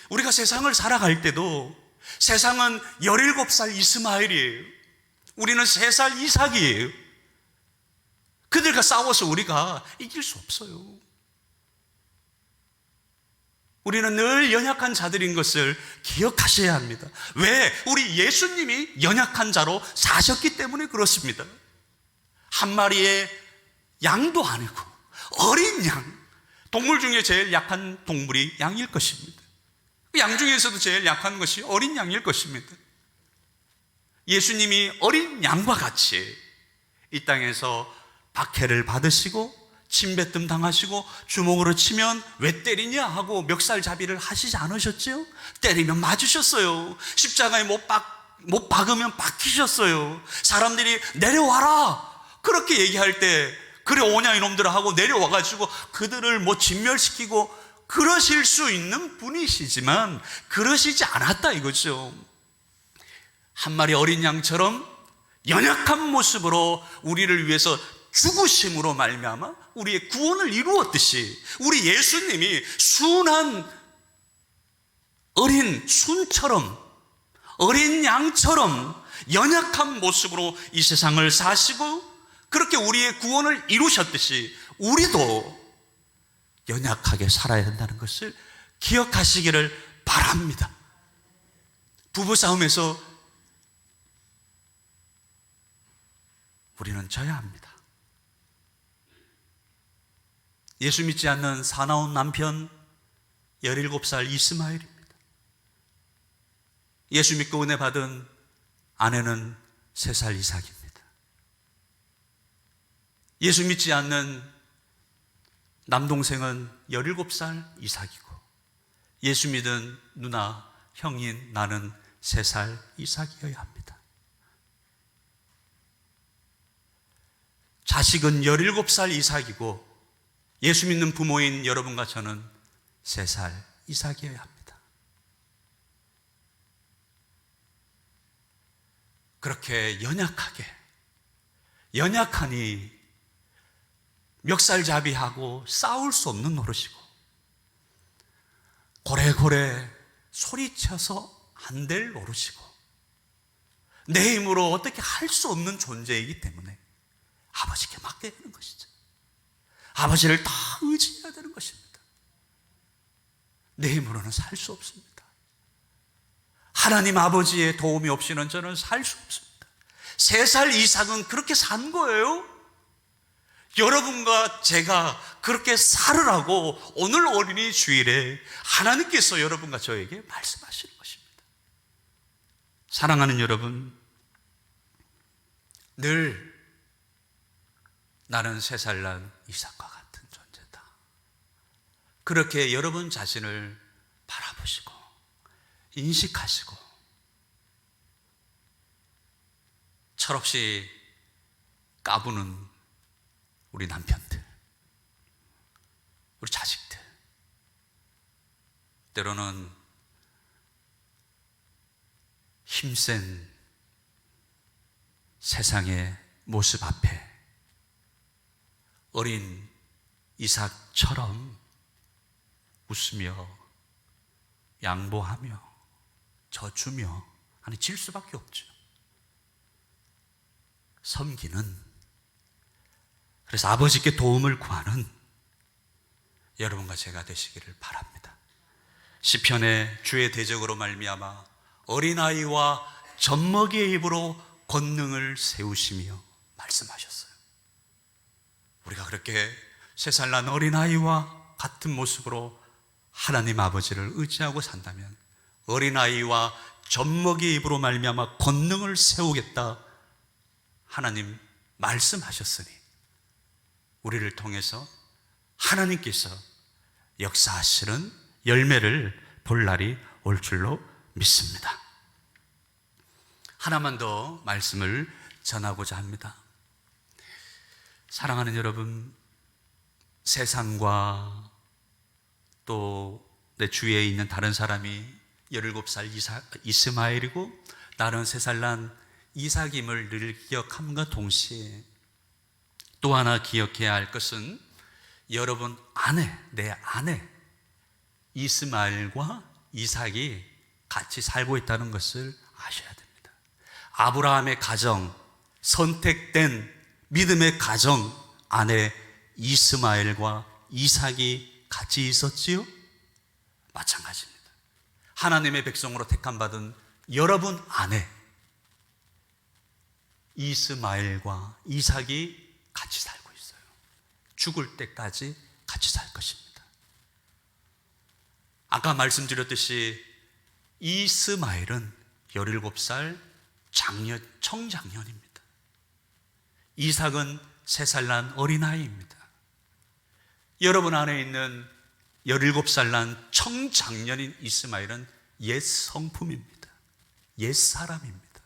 우리가 세상을 살아갈 때도 세상은 17살 이스마엘이에요. 우리는 3살 이삭이에요. 그들과 싸워서 우리가 이길 수 없어요. 우리는 늘 연약한 자들인 것을 기억하셔야 합니다. 왜? 우리 예수님이 연약한 자로 사셨기 때문에 그렇습니다. 한 마리의 양도 아니고 어린 양, 동물 중에 제일 약한 동물이 양일 것입니다. 양 중에서도 제일 약한 것이 어린 양일 것입니다. 예수님이 어린 양과 같이 이 땅에서 박해를 받으시고 침뱉음 당하시고 주먹으로 치면 왜 때리냐 하고 멱살잡이를 하시지 않으셨죠? 때리면 맞으셨어요. 십자가에 못 박으면 박히셨어요. 사람들이 내려와라 그렇게 얘기할 때 그래 오냐 이놈들아 하고 내려와가지고 그들을 진멸시키고 그러실 수 있는 분이시지만 그러시지 않았다 이거죠. 한 마리 어린 양처럼 연약한 모습으로 우리를 위해서 죽으심으로 말미암아 우리의 구원을 이루었듯이 우리 예수님이 순한 어린 순처럼 어린 양처럼 연약한 모습으로 이 세상을 사시고 그렇게 우리의 구원을 이루셨듯이 우리도 연약하게 살아야 한다는 것을 기억하시기를 바랍니다. 부부싸움에서 우리는 져야 합니다. 예수 믿지 않는 사나운 남편 17살 이스마엘입니다. 예수 믿고 은혜 받은 아내는 3살 이삭입니다. 예수 믿지 않는 남동생은 17살 이삭이고 예수 믿은 누나, 형인 나는 3살 이삭이어야 합니다. 자식은 17살 이삭이고 예수 믿는 부모인 여러분과 저는 3살 이삭이어야 합니다. 그렇게 연약하니 멱살잡이하고 싸울 수 없는 노릇이고 고래고래 소리쳐서 안 될 노릇이고 내 힘으로 어떻게 할 수 없는 존재이기 때문에 아버지께 맡겨야 되는 것이죠. 아버지를 다 의지해야 되는 것입니다. 내 힘으로는 살 수 없습니다. 하나님 아버지의 도움이 없이는 저는 살 수 없습니다. 3살 이상은 그렇게 산 거예요. 여러분과 제가 그렇게 살으라고 오늘 어린이 주일에 하나님께서 여러분과 저에게 말씀하시는 것입니다. 사랑하는 여러분, 늘 나는 3살 난 이삭과 같은 존재다. 그렇게 여러분 자신을 바라보시고 인식하시고 철없이 까부는 우리 남편들, 우리 자식들, 때로는 힘센 세상의 모습 앞에 어린 이삭처럼 웃으며 양보하며 져주며 아니 질 수밖에 없죠. 섬기는, 그래서 아버지께 도움을 구하는 여러분과 제가 되시기를 바랍니다. 시편에 주의 대적으로 말미암아 어린아이와 젖먹이의 입으로 권능을 세우시며 말씀하셨어요. 우리가 그렇게 3살 난 어린아이와 같은 모습으로 하나님 아버지를 의지하고 산다면 어린아이와 젖먹이의 입으로 말미암아 권능을 세우겠다 하나님 말씀하셨으니 우리를 통해서 하나님께서 역사하시는 열매를 볼 날이 올 줄로 믿습니다. 하나만 더 말씀을 전하고자 합니다. 사랑하는 여러분, 세상과 또 내 주위에 있는 다른 사람이 17살 이스마엘이고 나는 3살 난 이삭임을 늘 기억함과 동시에 또 하나 기억해야 할 것은 여러분 아내, 내 아내 이스마엘과 이삭이 같이 살고 있다는 것을 아셔야 됩니다. 아브라함의 가정, 선택된 믿음의 가정 안에 이스마엘과 이삭이 같이 있었지요? 마찬가지입니다. 하나님의 백성으로 택함받은 여러분 안에 이스마엘과 이삭이 같이 살고 있어요. 죽을 때까지 같이 살 것입니다. 아까 말씀드렸듯이 이스마엘은 17살 청장년입니다. 이삭은 3살 난 어린아이입니다. 여러분 안에 있는 17살 난 청장년인 이스마엘은 옛 성품입니다. 옛 사람입니다.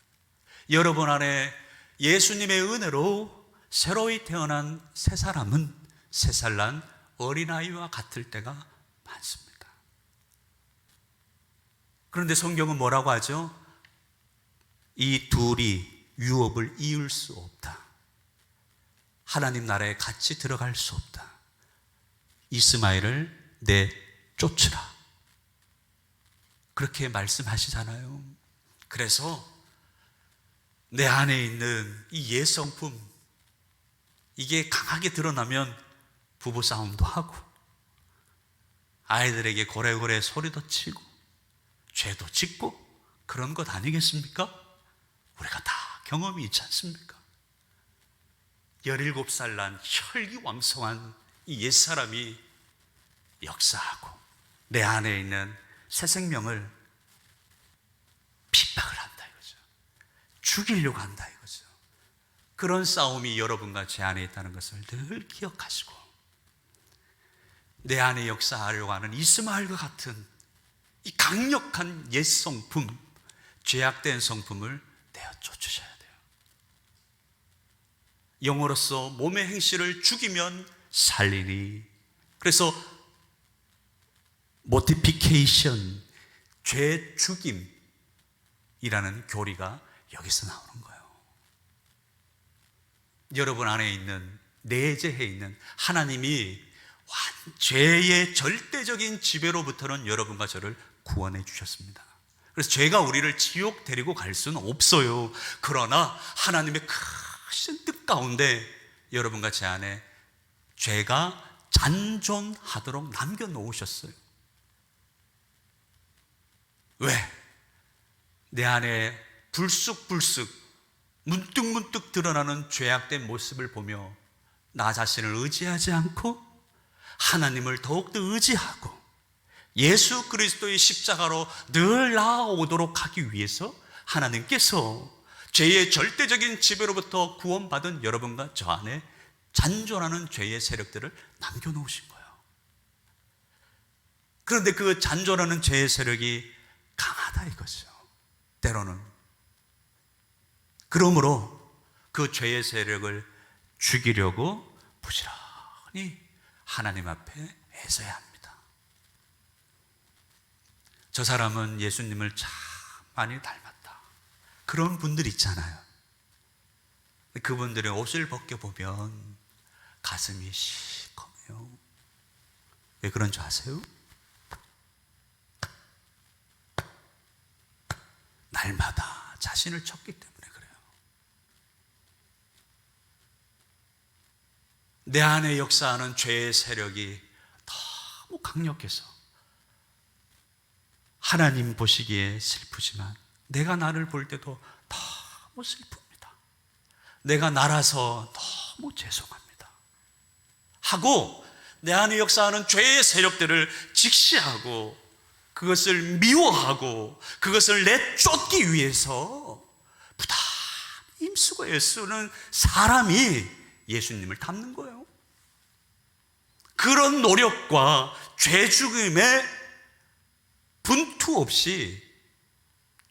여러분 안에 예수님의 은혜로 새로이 태어난 새 사람은 3살 난 어린아이와 같을 때가 많습니다. 그런데 성경은 뭐라고 하죠? 이 둘이 유업을 이을 수 없다. 하나님 나라에 같이 들어갈 수 없다. 이스마엘을 내쫓으라. 그렇게 말씀하시잖아요. 그래서 내 안에 있는 이 예성품, 이게 강하게 드러나면 부부싸움도 하고 아이들에게 고래고래 소리도 치고 죄도 짓고 그런 것 아니겠습니까? 우리가 다 경험이 있지 않습니까? 17살 난 혈기왕성한 이 옛사람이 역사하고 내 안에 있는 새 생명을 핍박을 한다 이거죠. 죽이려고 한다 이거죠. 그런 싸움이 여러분과 제 안에 있다는 것을 늘 기억하시고 내 안에 역사하려고 하는 이스마엘과 같은 이 강력한 옛 성품, 죄악된 성품을 내어 쫓으셔야 돼요. 영어로서 몸의 행실을 죽이면 살리니. 그래서 모티피케이션, 죄 죽임이라는 교리가 여기서 나오는 거예요. 여러분 안에 있는, 내재해 있는 하나님이 죄의 절대적인 지배로부터는 여러분과 저를 구원해 주셨습니다. 그래서 죄가 우리를 지옥 데리고 갈 수는 없어요. 그러나 하나님의 크신 뜻 가운데 여러분과 제 안에 죄가 잔존하도록 남겨놓으셨어요. 왜? 내 안에 불쑥불쑥 문득문득 드러나는 죄악된 모습을 보며 나 자신을 의지하지 않고 하나님을 더욱더 의지하고 예수 그리스도의 십자가로 늘 나아오도록 하기 위해서 하나님께서 죄의 절대적인 지배로부터 구원받은 여러분과 저 안에 잔존하는 죄의 세력들을 남겨놓으신 거예요. 그런데 그 잔존하는 죄의 세력이 강하다 이거죠. 때로는. 그러므로 그 죄의 세력을 죽이려고 부지런히 하나님 앞에 애써야 합니다. 저 사람은 예수님을 참 많이 닮았다. 그런 분들 있잖아요. 그분들의 옷을 벗겨보면 가슴이 시커매요. 왜 그런 줄 아세요? 날마다 자신을 쳤기 때문에 그래요. 내 안에 역사하는 죄의 세력이 너무 강력해서 하나님 보시기에 슬프지만 내가 나를 볼 때도 너무 슬픕니다. 내가 나라서 너무 죄송합니다 하고 내 안에 역사하는 죄의 세력들을 직시하고 그것을 미워하고 그것을 내쫓기 위해서 부담 힘쓰고 애쓰는 사람이 예수님을 닮는 거예요. 그런 노력과 죄 죽음에 분투 없이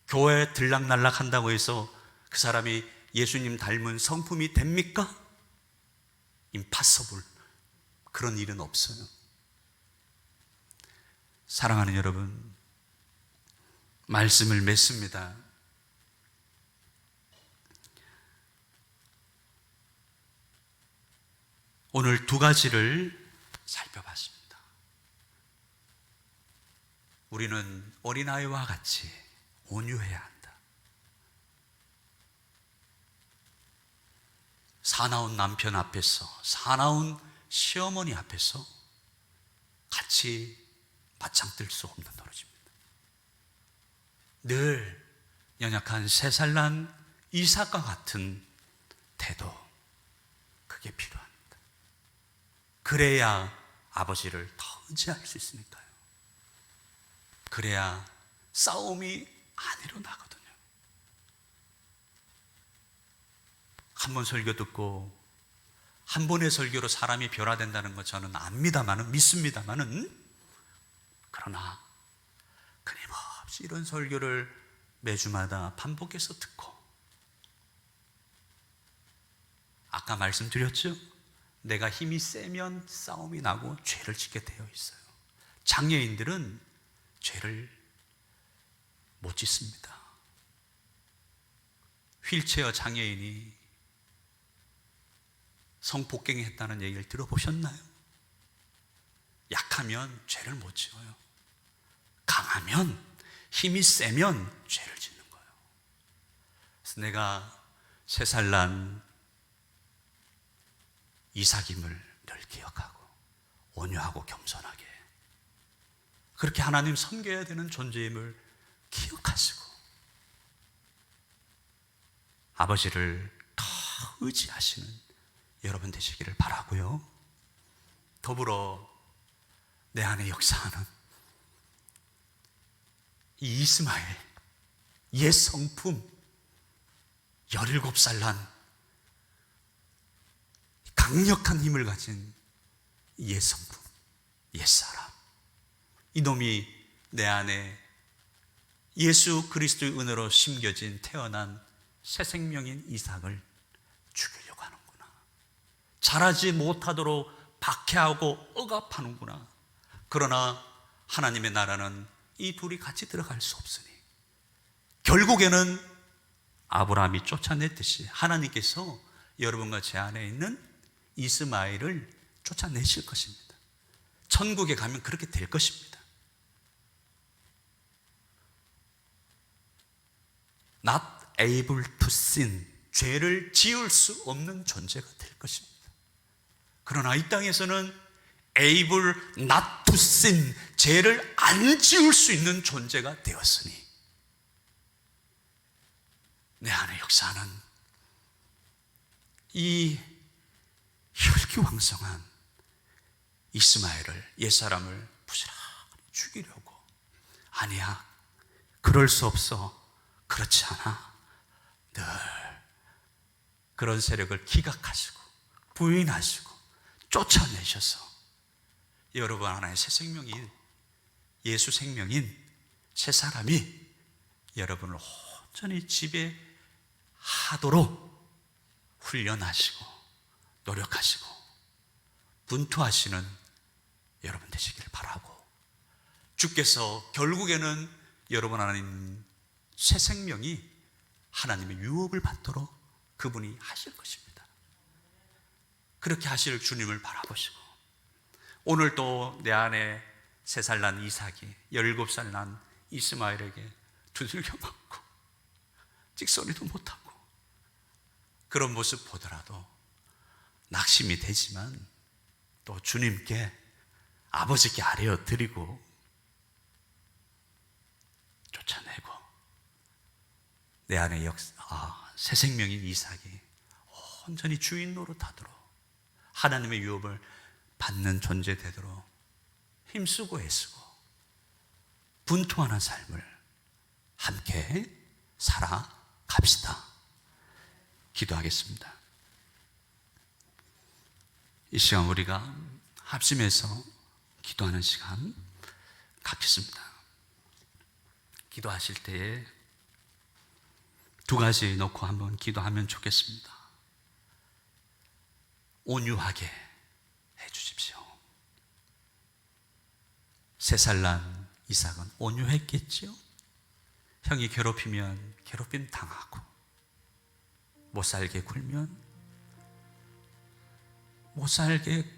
교회에 들락날락 한다고 해서 그 사람이 예수님 닮은 성품이 됩니까? 임파서블. 그런 일은 없어요. 사랑하는 여러분, 말씀을 맺습니다. 오늘 두 가지를 살펴봤습니다. 우리는 어린아이와 같이 온유해야 한다. 사나운 남편 앞에서, 사나운 시어머니 앞에서 같이 맞짱 뜰 수 없는 노릇입니다. 늘 연약한 3살 난 이삭과 같은 태도, 그게 필요합니다. 그래야 아버지를 더 의지할 수 있으니까요. 그래야 싸움이 안 일어나거든요. 한 번 설교 듣고 한 번의 설교로 사람이 변화된다는 거 저는 압니다마는, 믿습니다마는, 그러나 끊임없이 이런 설교를 매주마다 반복해서 듣고, 아까 말씀드렸죠? 내가 힘이 세면 싸움이 나고 죄를 짓게 되어 있어요. 장애인들은 죄를 못 짓습니다. 휠체어 장애인이 성폭행했다는 얘기를 들어보셨나요? 약하면 죄를 못 지어요. 강하면, 힘이 세면 죄를 짓는 거예요. 그래서 내가 3살 난 이삭임을 늘 기억하고 온유하고 겸손하게 그렇게 하나님 섬겨야 되는 존재임을 기억하시고 아버지를 더 의지하시는 여러분 되시기를 바라고요. 더불어 내 안에 역사하는 이 이스마엘, 옛 성품, 17살 난 강력한 힘을 가진 옛 성품, 옛 사람, 이놈이 내 안에 예수 그리스도의 은혜로 심겨진 태어난 새 생명인 이삭을 죽이려고 하는구나. 자라지 못하도록 박해하고 억압하는구나. 그러나 하나님의 나라는 이 둘이 같이 들어갈 수 없으니 결국에는 아브라함이 쫓아냈듯이 하나님께서 여러분과 제 안에 있는 이스마엘을 쫓아내실 것입니다. 천국에 가면 그렇게 될 것입니다. Not able to sin, 죄를 지을 수 없는 존재가 될 것입니다. 그러나 이 땅에서는 able not to sin, 죄를 안 지을 수 있는 존재가 되었으니 내 안에 역사하는 이 혈기왕성한 이스마엘을, 옛사람을 부지런히 죽이려고, 아니야, 그럴 수 없어, 그렇지 않아, 늘 그런 세력을 기각하시고 부인하시고 쫓아내셔서 여러분 하나의 새 생명인, 예수 생명인 새 사람이 여러분을 온전히 지배하도록 훈련하시고 노력하시고 분투하시는 여러분 되시기를 바라고, 주께서 결국에는 여러분 안에 있는 새 생명이 하나님의 유업을 받도록 그분이 하실 것입니다. 그렇게 하실 주님을 바라보시고, 오늘 또 내 안에 3살 난 이삭이 17살 난 이스마엘에게 두들겨 맞고 찍소리도 못하고 그런 모습 보더라도 낙심이 되지만 또 주님께, 아버지께 아뢰어 드리고 쫓아내고, 내 안에 새 생명인 이삭이 온전히 주인 노릇하도록, 하나님의 유업을 받는 존재 되도록 힘쓰고 애쓰고 분투하는 삶을 함께 살아갑시다. 기도하겠습니다. 이 시간 우리가 합심해서 기도하는 시간 갖겠습니다. 기도하실 때에 2가지 놓고 한번 기도하면 좋겠습니다. 온유하게 해 주십시오. 3살 난 이삭은 온유했겠지요. 형이 괴롭히면 괴롭힘 당하고, 못 살게 굴면 못 살게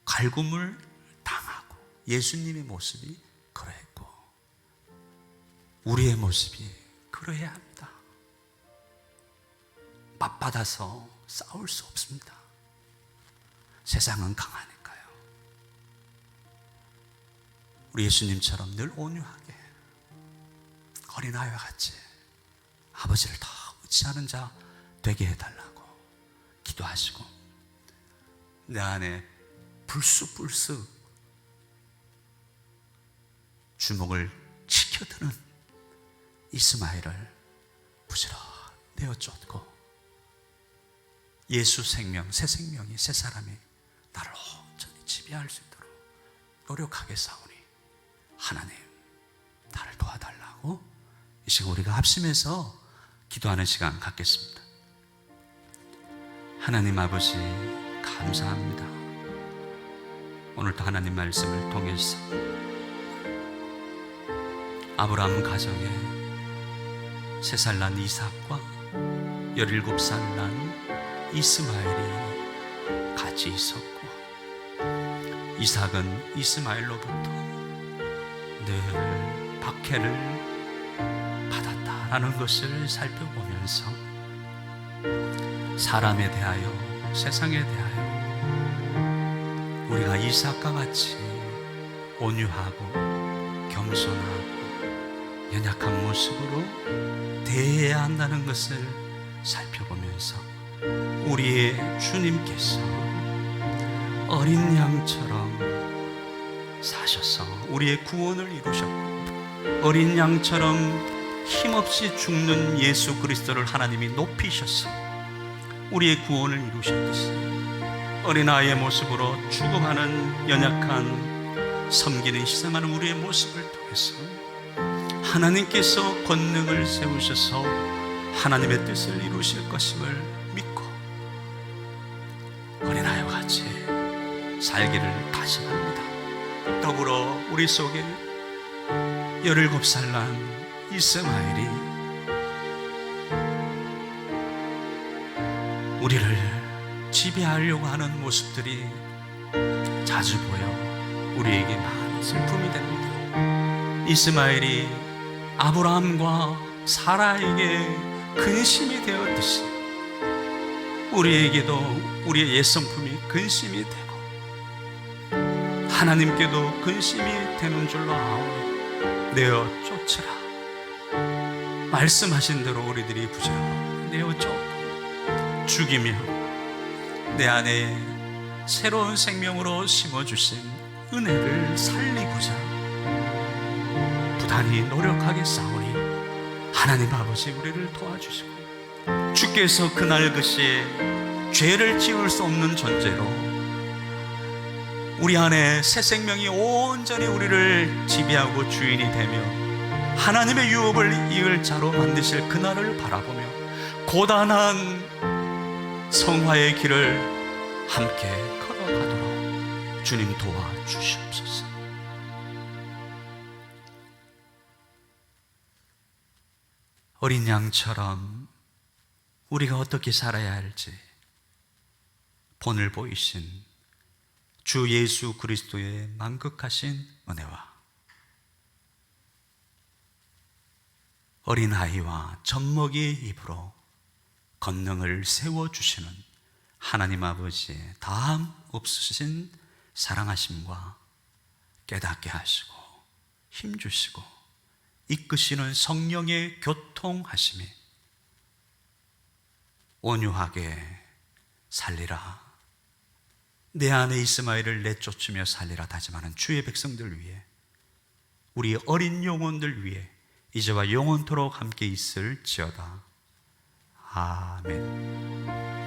갈굼을 당하고, 예수님의 모습이 그러했고 우리의 모습이 그러해야 합니다. 맞받아서 싸울 수 없습니다. 세상은 강하니까요. 우리 예수님처럼 늘 온유하게 어린아이와 같이 아버지를 더 의지하는 자 되게 해달라고 기도하시고, 내 안에 불쑥불쑥 주먹을 치켜드는 이스마엘을 부지런히 내어 쫓고, 예수 생명, 새 생명이, 새 사람이 나를 온전히 지배할 수 있도록 노력하게 싸우니 하나님 나를 도와달라고 이 시간 우리가 합심해서 기도하는 시간 갖겠습니다. 하나님 아버지 감사합니다. 오늘도 하나님 말씀을 통해서 아브라함 가정에 3살 난 이삭과 17살 난 이스마엘이 같이 있었고, 이삭은 이스마엘로부터 늘 박해를 받았다라는 것을 살펴보면서 사람에 대하여, 세상에 대하여 우리가 이삭과 같이 온유하고 겸손하고 연약한 모습으로 대해야 한다는 것을 살펴보면서, 우리의 주님께서 어린 양처럼 사셔서 우리의 구원을 이루셨고, 어린 양처럼 힘없이 죽는 예수 그리스도를 하나님이 높이셔서 우리의 구원을 이루셨듯이, 어린아이의 모습으로 죽어가는 연약한 섬기는 희생하는 우리의 모습을 통해서 하나님께서 권능을 세우셔서 하나님의 뜻을 이루실 것임을 믿고 어린아이와 같이 살기를 다짐합니다. 더불어 우리 속에 17살 난 이스마엘이 우리를 지배하려고 하는 모습들이 자주 보여 우리에게 많은 슬픔이 됩니다. 이스마엘이 아브라함과 사라에게 근심이 되었듯이 우리에게도 우리의 옛성품이 근심이 되고 하나님께도 근심이 되는 줄로 아오니 내어 쫓으라. 말씀하신 대로 우리들이 부지런히 내어 쫓고 죽이며 내 안에 새로운 생명으로 심어주신 은혜를 살리고자 부단히 노력하게 싸우니 하나님 아버지 우리를 도와주시고, 주께서 그날 그 시에 죄를 지을 수 없는 존재로 우리 안에 새 생명이 온전히 우리를 지배하고 주인이 되며 하나님의 유업을 이을 자로 만드실 그날을 바라보며 고단한 성화의 길을 함께 걸어가도록 주님 도와주시옵소서. 어린 양처럼 우리가 어떻게 살아야 할지 본을 보이신 주 예수 그리스도의 만극하신 은혜와 어린아이와 젖먹이 입으로 권능을 세워주시는 하나님 아버지의 다함 없으신 사랑하심과 깨닫게 하시고 힘주시고 이끄시는 성령의 교통하심이 온유하게 살리라, 내 안에 이스마엘을 내쫓으며 살리라 다짐하는 주의 백성들 위해, 우리 어린 영혼들 위해 이제와 영원토록 함께 있을지어다. 아멘.